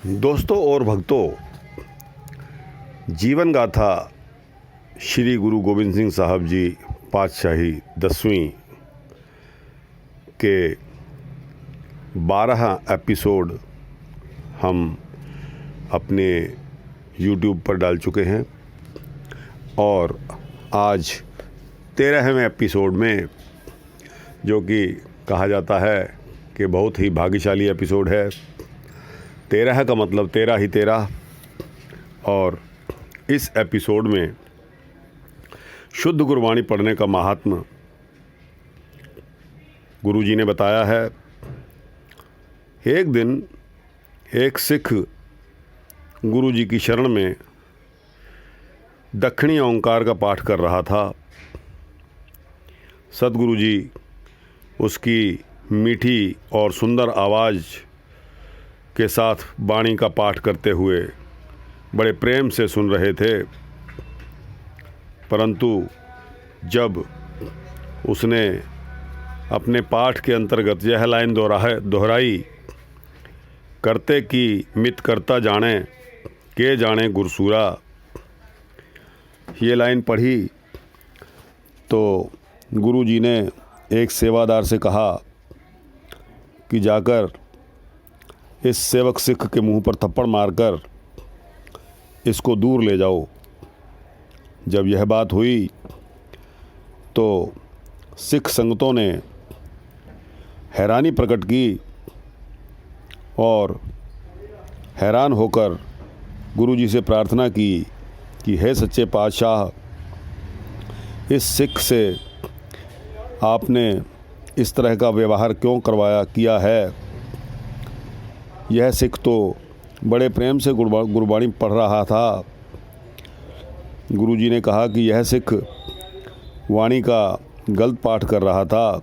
दोस्तों और भक्तों, जीवन गाथा श्री गुरु गोविंद सिंह साहब जी पातशाही 10वीं के 12 एपिसोड हम अपने YouTube पर डाल चुके हैं और आज 13वें एपिसोड में, जो कि कहा जाता है कि बहुत ही भाग्यशाली एपिसोड है। 13 का मतलब 13 ही 13। और इस एपिसोड में शुद्ध गुरबाणी पढ़ने का महात्म गुरुजी ने बताया है। एक दिन एक सिख गुरुजी की शरण में दक्षिणी ओंकार का पाठ कर रहा था। सतगुरु जी उसकी मीठी और सुंदर आवाज़ के साथ वाणी का पाठ करते हुए बड़े प्रेम से सुन रहे थे, परंतु जब उसने अपने पाठ के अंतर्गत यह लाइन दोहराई, करते की मित करता जाने के जाने गुरसूरा, ये लाइन पढ़ी तो गुरुजी ने एक सेवादार से कहा कि जाकर इस सेवक सिख के मुंह पर थप्पड़ मारकर इसको दूर ले जाओ। जब यह बात हुई तो सिख संगतों ने हैरानी प्रकट की और हैरान होकर गुरुजी से प्रार्थना की कि हे सच्चे पातशाह, इस सिख से आपने इस तरह का व्यवहार क्यों किया है। यह सिख तो बड़े प्रेम से गुरबाणी पढ़ रहा था। गुरुजी ने कहा कि यह सिख वाणी का गलत पाठ कर रहा था,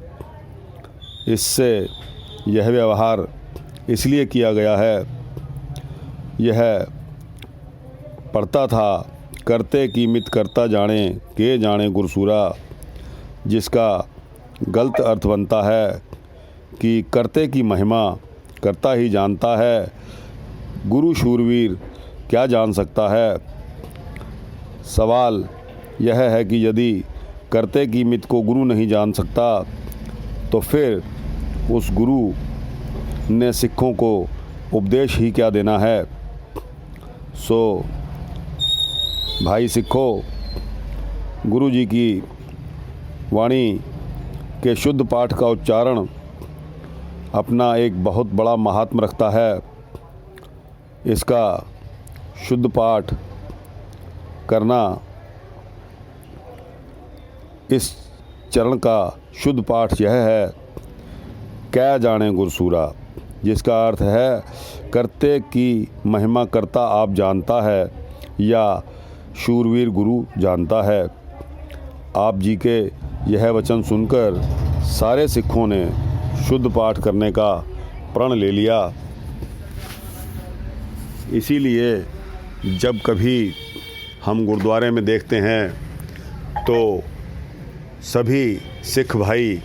इससे यह व्यवहार इसलिए किया गया है। यह पढ़ता था, करते की मित करता जाने के जाने गुरसूरा, जिसका गलत अर्थ बनता है कि करते की महिमा करता ही जानता है, गुरु शूरवीर क्या जान सकता है। सवाल यह है कि यदि करते की मित को गुरु नहीं जान सकता तो फिर उस गुरु ने सिखों को उपदेश ही क्या देना है। सो भाई सिखों, गुरु जी की वाणी के शुद्ध पाठ का उच्चारण अपना एक बहुत बड़ा महात्म रखता है। इसका शुद्ध पाठ करना, इस चरण का शुद्ध पाठ यह है, क्या जाने गुरसूरा, जिसका अर्थ है करते की महिमा करता आप जानता है या शूरवीर गुरु जानता है। आप जी के यह वचन सुनकर सारे सिखों ने शुद्ध पाठ करने का प्रण ले लिया। इसीलिए जब कभी हम गुरुद्वारे में देखते हैं तो सभी सिख भाई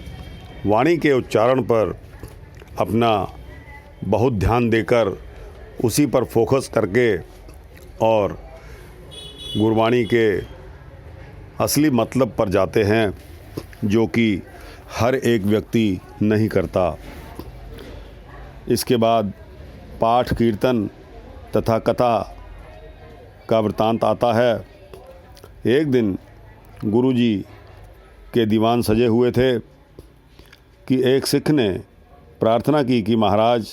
वाणी के उच्चारण पर अपना बहुत ध्यान देकर उसी पर फोकस करके और गुरबाणी के असली मतलब पर जाते हैं, जो कि हर एक व्यक्ति नहीं करता। इसके बाद पाठ, कीर्तन तथा कथा का वृत्तांत आता है। एक दिन गुरुजी के दीवान सजे हुए थे कि एक सिख ने प्रार्थना की कि महाराज,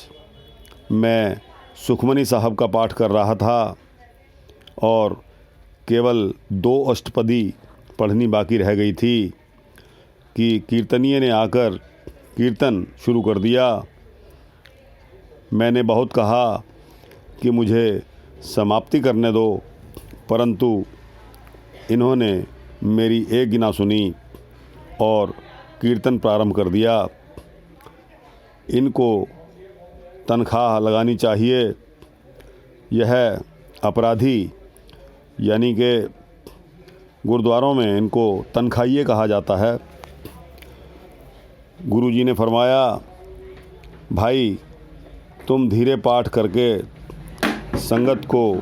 मैं सुखमनी साहब का पाठ कर रहा था और केवल 2 अष्टपदी पढ़नी बाकी रह गई थी कि कीर्तनीय ने आकर कीर्तन शुरू कर दिया। मैंने बहुत कहा कि मुझे समाप्ति करने दो, परंतु इन्होंने मेरी एक गिना सुनी और कीर्तन प्रारंभ कर दिया। इनको तनख्वाह लगानी चाहिए। यह अपराधी, यानी कि गुरुद्वारों में इनको तनख्वाहिए कहा जाता है। गुरुजी ने फरमाया, भाई तुम धीरे पाठ करके संगत को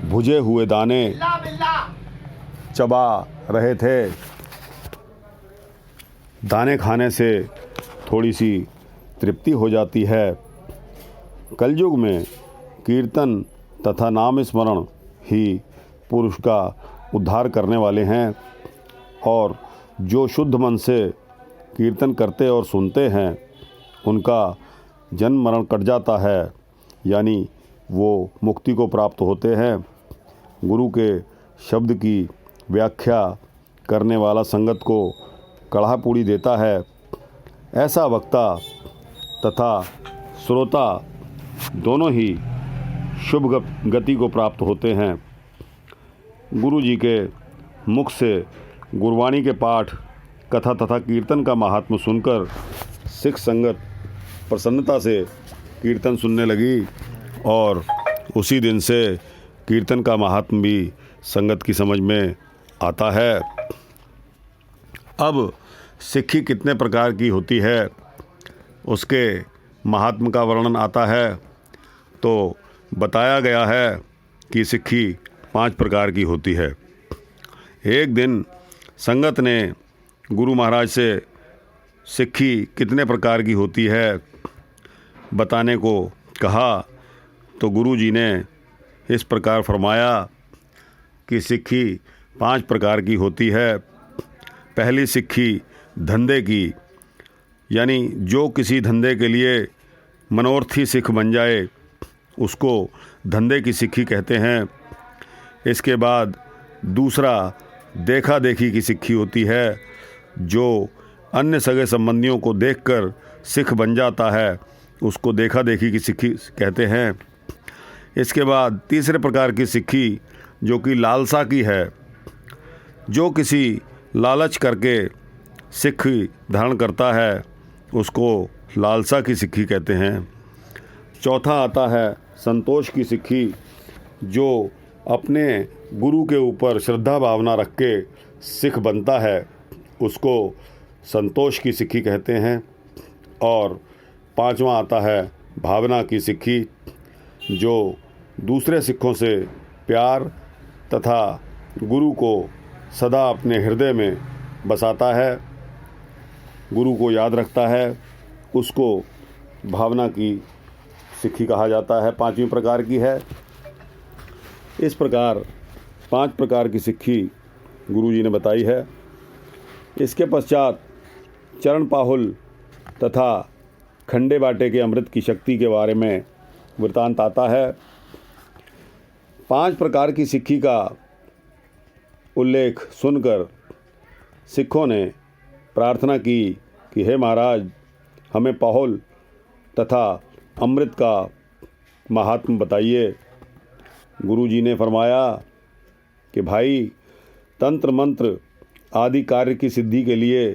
भुजे हुए दाने चबा रहे थे। दाने खाने से थोड़ी सी तृप्ति हो जाती है। कलयुग में कीर्तन तथा नाम स्मरण ही पुरुष का उद्धार करने वाले हैं, और जो शुद्ध मन से कीर्तन करते और सुनते हैं उनका जन्म मरण कट जाता है, यानी वो मुक्ति को प्राप्त होते हैं। गुरु के शब्द की व्याख्या करने वाला संगत को कढ़ा पूड़ी देता है। ऐसा वक्ता तथा श्रोता दोनों ही शुभ गति को प्राप्त होते हैं। गुरु जी के मुख से गुरबाणी के पाठ, कथा तथा कीर्तन का महात्म्य सुनकर सिख संगत प्रसन्नता से कीर्तन सुनने लगी, और उसी दिन से कीर्तन का महात्म्य भी संगत की समझ में आता है। अब सिक्खी कितने प्रकार की होती है उसके महात्म्य का वर्णन आता है। तो बताया गया है कि सिक्खी 5 प्रकार की होती है। एक दिन संगत ने गुरु महाराज से सिक्खी कितने प्रकार की होती है बताने को कहा, तो गुरु जी ने इस प्रकार फरमाया कि सिक्खी 5 प्रकार की होती है। पहली सिक्खी धंधे की, यानी जो किसी धंधे के लिए मनोर्थी सिख बन जाए उसको धंधे की सिक्खी कहते हैं। इसके बाद दूसरा देखा देखी की सिक्खी होती है, जो अन्य सगे संबंधियों को देखकर सिख बन जाता है उसको देखा देखी की सिक्खी कहते हैं। इसके बाद तीसरे प्रकार की सिक्खी जो कि लालसा की है, जो किसी लालच करके सिख धारण करता है उसको लालसा की सिक्खी कहते हैं। चौथा आता है संतोष की सिक्खी, जो अपने गुरु के ऊपर श्रद्धा भावना रख के सिख बनता है उसको संतोष की सिक्खी कहते हैं। और पांचवा आता है भावना की सिक्खी, जो दूसरे सिखों से प्यार तथा गुरु को सदा अपने हृदय में बसाता है, गुरु को याद रखता है, उसको भावना की सिक्खी कहा जाता है। 5वीं प्रकार की है। इस प्रकार 5 प्रकार की सिक्खी गुरु जी ने बताई है। इसके पश्चात चरण पाहुल तथा खंडे बाटे के अमृत की शक्ति के बारे में वृतांत आता है। 5 प्रकार की सिक्खी का उल्लेख सुनकर सिखों ने प्रार्थना की कि हे महाराज, हमें पाहुल तथा अमृत का महात्म्य बताइए। गुरु जी ने फरमाया कि भाई, तंत्र मंत्र आदि कार्य की सिद्धि के लिए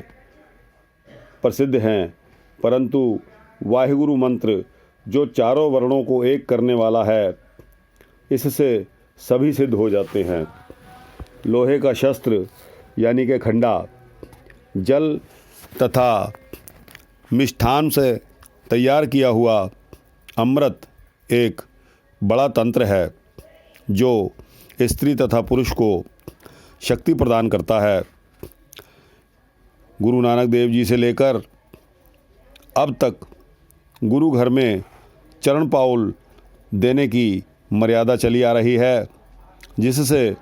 प्रसिद्ध हैं, परंतु वाहिगुरु मंत्र जो चारों वर्णों को एक करने वाला है, इससे सभी सिद्ध हो जाते हैं। लोहे का शस्त्र यानी कि खंडा, जल तथा मिष्ठान से तैयार किया हुआ अमृत एक बड़ा तंत्र है जो स्त्री तथा पुरुष को शक्ति प्रदान करता है। गुरु नानक देव जी से लेकर अब तक गुरु घर में चरण पाउल देने की मर्यादा चली आ रही है, जिससे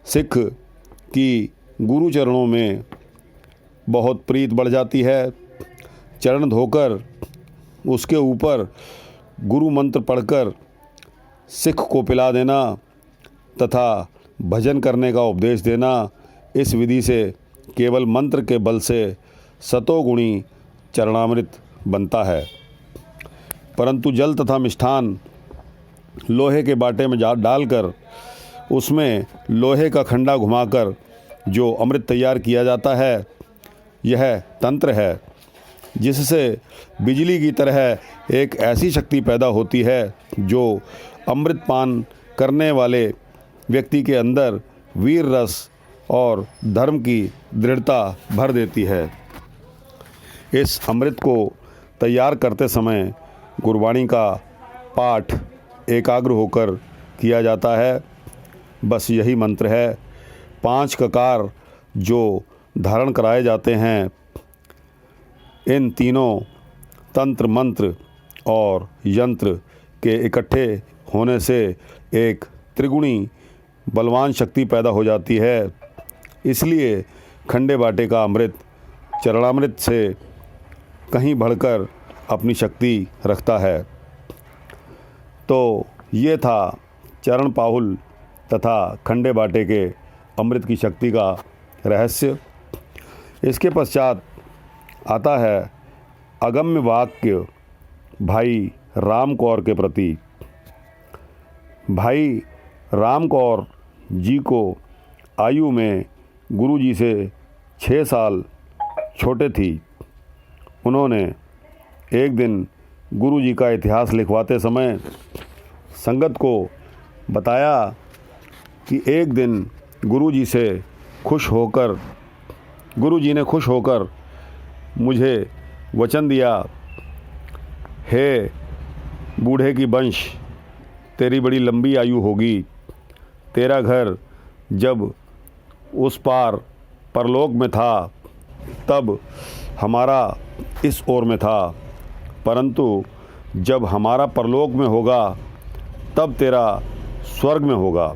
सिख की गुरु चरणों में बहुत प्रीत बढ़ जाती है। चरण धोकर उसके ऊपर गुरु मंत्र पढ़कर सिख को पिला देना तथा भजन करने का उपदेश देना, इस विधि से केवल मंत्र के बल से सतोगुणी चरणामृत बनता है। परंतु जल तथा मिष्ठान लोहे के बाटे में डालकर उसमें लोहे का खंडा घुमाकर जो अमृत तैयार किया जाता है, यह तंत्र है जिससे बिजली की तरह एक ऐसी शक्ति पैदा होती है जो अमृत पान करने वाले व्यक्ति के अंदर वीर रस और धर्म की दृढ़ता भर देती है। इस अमृत को तैयार करते समय गुरबाणी का पाठ एकाग्र होकर किया जाता है। बस यही मंत्र है। 5 ककार जो धारण कराए जाते हैं, इन तीनों तंत्र मंत्र और यंत्र के इकट्ठे होने से एक त्रिगुणी बलवान शक्ति पैदा हो जाती है। इसलिए खंडे बाटे का अमृत चरणामृत से कहीं बढ़कर अपनी शक्ति रखता है। तो ये था चरण पाहुल तथा खंडे बाटे के अमृत की शक्ति का रहस्य। इसके पश्चात आता है अगम्य वाक्य भाई राम कौर के प्रति। भाई राम कौर जी को आयु में गुरु जी से 6 साल छोटे थी। उन्होंने एक दिन गुरु जी का इतिहास लिखवाते समय संगत को बताया कि एक दिन गुरु जी ने खुश होकर मुझे वचन दिया, हे बूढ़े की वंश, तेरी बड़ी लंबी आयु होगी। तेरा घर जब उस पार परलोक में था तब हमारा इस ओर में था, परंतु जब हमारा परलोक में होगा तब तेरा स्वर्ग में होगा।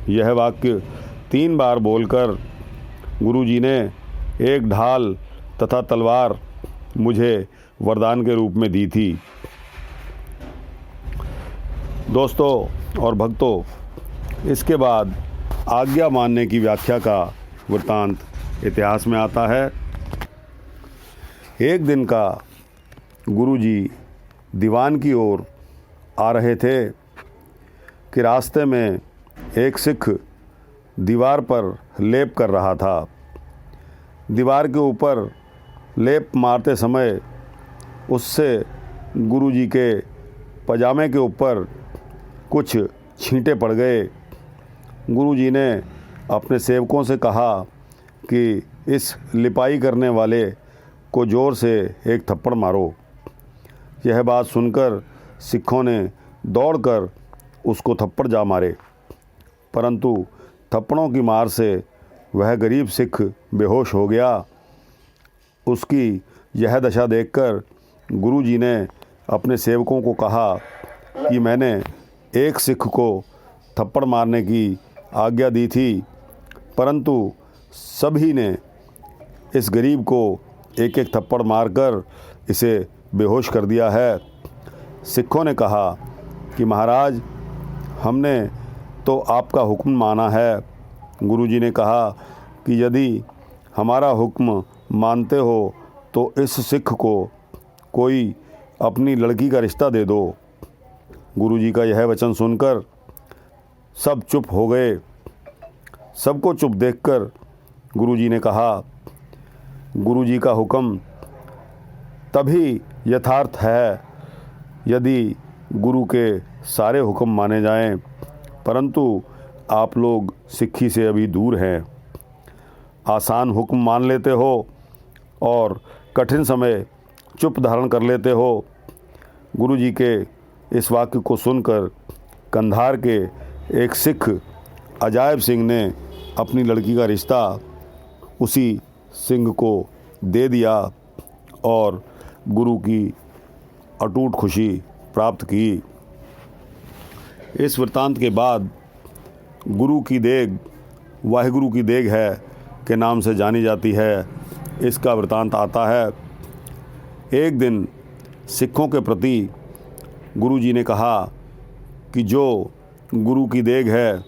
यह वाक्य 3 बार बोलकर गुरुजी ने एक ढाल तथा तलवार मुझे वरदान के रूप में दी थी। दोस्तों और भक्तों, इसके बाद आज्ञा मानने की व्याख्या का वृत्तांत इतिहास में आता है। एक दिन का गुरुजी दीवान की ओर आ रहे थे कि रास्ते में एक सिख दीवार पर लेप कर रहा था। दीवार के ऊपर लेप मारते समय उससे गुरुजी के पजामे के ऊपर कुछ छींटे पड़ गए। गुरुजी ने अपने सेवकों से कहा कि इस लिपाई करने वाले को ज़ोर से एक थप्पड़ मारो। यह बात सुनकर सिखों ने दौड़कर उसको थप्पड़ जा मारे, परंतु थप्पड़ों की मार से वह गरीब सिख बेहोश हो गया। उसकी यह दशा देखकर गुरुजी ने अपने सेवकों को कहा कि मैंने एक सिख को थप्पड़ मारने की आज्ञा दी थी, परंतु सभी ने इस गरीब को एक एक थप्पड़ मारकर इसे बेहोश कर दिया है। सिखों ने कहा कि महाराज, हमने तो आपका हुक्म माना है। गुरुजी ने कहा कि यदि हमारा हुक्म मानते हो तो इस सिख को कोई अपनी लड़की का रिश्ता दे दो। गुरुजी का यह वचन सुनकर सब चुप हो गए। सबको चुप देखकर गुरुजी ने कहा, गुरुजी का हुक्म तभी यथार्थ है यदि गुरु के सारे हुक्म माने जाएं, परंतु आप लोग सिक्खी से अभी दूर हैं। आसान हुक्म मान लेते हो और कठिन समय चुप धारण कर लेते हो। गुरुजी के इस वाक्य को सुनकर कंधार के एक सिख अजायब सिंह ने अपनी लड़की का रिश्ता उसी सिंह को दे दिया और गुरु की अटूट खुशी प्राप्त की। इस वृत्तांत के बाद गुरु की देग वाहिगुरु की देग है के नाम से जानी जाती है। इसका वृत्तांत आता है, एक दिन सिखों के प्रति गुरुजी ने कहा कि जो गुरु की देग है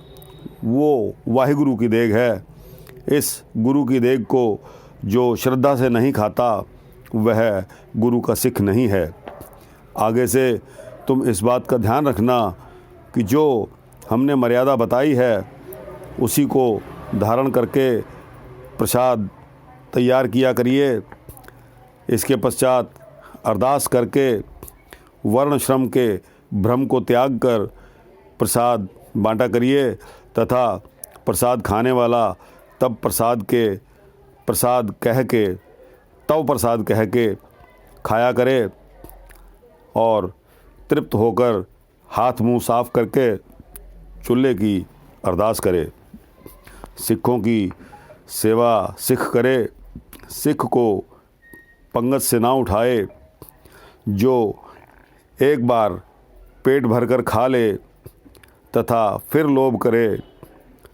वो वाहिगुरु की देग है। इस गुरु की देग को जो श्रद्धा से नहीं खाता वह गुरु का सिख नहीं है। आगे से तुम इस बात का ध्यान रखना कि जो हमने मर्यादा बताई है उसी को धारण करके प्रसाद तैयार किया करिए। इसके पश्चात अरदास करके वर्ण श्रम के भ्रम को त्याग कर प्रसाद बांटा करिए तथा प्रसाद खाने वाला तब प्रसाद कह के खाया करे और तृप्त होकर हाथ मुंह साफ करके चुल्हे की अरदास करे। सिखों की सेवा सिख करे, सिख को पंगत से ना उठाए। जो एक बार पेट भरकर खा ले तथा फिर लोभ करे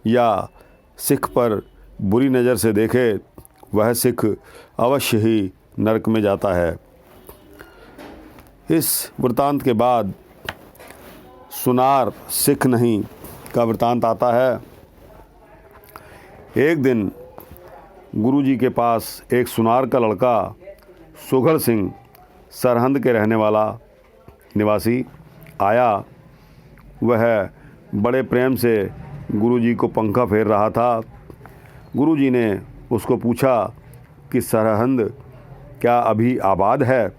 या सिख पर बुरी नज़र से देखे, वह सिख अवश्य ही नरक में जाता है। इस वृतांत के बाद सुनार सिख नहीं का वृतांत आता है। एक दिन गुरुजी के पास एक सुनार का लड़का सुघड़ सिंह सरहंद के रहने वाला निवासी आया। वह बड़े प्रेम से गुरुजी को पंखा फेर रहा था। गुरुजी ने उसको पूछा कि सरहंद क्या अभी आबाद है?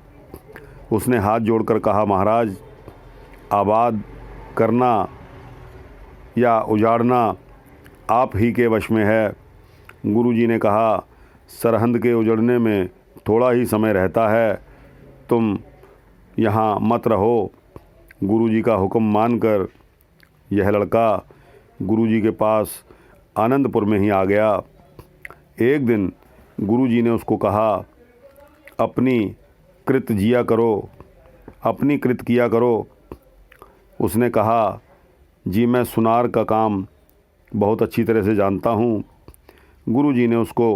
उसने हाथ जोड़कर कहा, महाराज, आबाद करना या उजाड़ना आप ही के वश में है। गुरुजी ने कहा, सरहंद के उजड़ने में थोड़ा ही समय रहता है, तुम यहाँ मत रहो। गुरुजी का हुक्म मानकर यह लड़का गुरुजी के पास आनंदपुर में ही आ गया। एक दिन गुरुजी ने उसको कहा, अपनी कृत जिया करो, अपनी कृत किया करो। उसने कहा, जी मैं सुनार का काम बहुत अच्छी तरह से जानता हूँ। गुरुजी ने उसको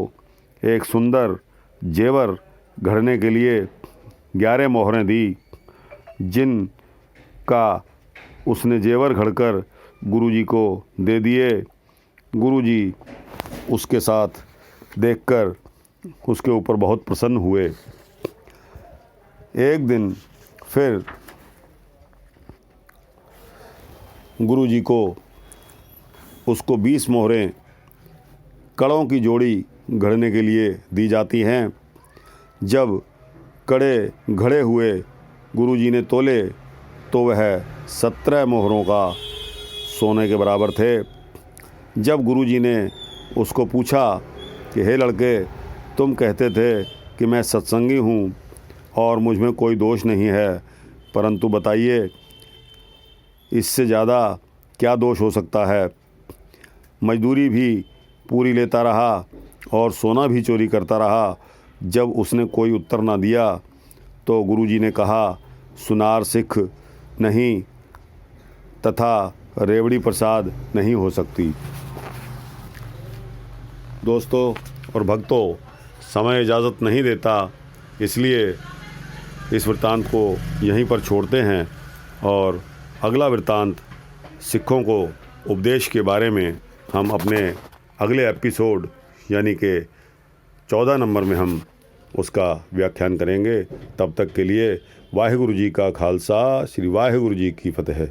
एक सुंदर जेवर घड़ने के लिए 11 मोहरें दी, जिन का उसने जेवर घड़कर गुरुजी को दे दिए। गुरुजी उसके साथ देखकर उसके ऊपर बहुत प्रसन्न हुए। एक दिन फिर गुरुजी को उसको 20 मोहरें कड़ों की जोड़ी घड़ने के लिए दी जाती हैं। जब कड़े घड़े हुए गुरुजी ने तोले तो वह 17 मोहरों का सोने के बराबर थे। जब गुरुजी ने उसको पूछा कि हे लड़के, तुम कहते थे कि मैं सत्संगी हूँ और मुझ में कोई दोष नहीं है, परंतु बताइए इससे ज़्यादा क्या दोष हो सकता है? मजदूरी भी पूरी लेता रहा और सोना भी चोरी करता रहा। जब उसने कोई उत्तर ना दिया तो गुरुजी ने कहा, सुनार सिख नहीं तथा रेवड़ी प्रसाद नहीं हो सकती। दोस्तों और भक्तों, समय इजाज़त नहीं देता, इसलिए इस वृत्तांत को यहीं पर छोड़ते हैं और अगला वृत्तांत सिखों को उपदेश के बारे में हम अपने अगले एपिसोड यानी कि 14 नंबर में हम उसका व्याख्यान करेंगे। तब तक के लिए वाहिगुरु जी का खालसा, श्री वाहिगुरु जी की फतेह।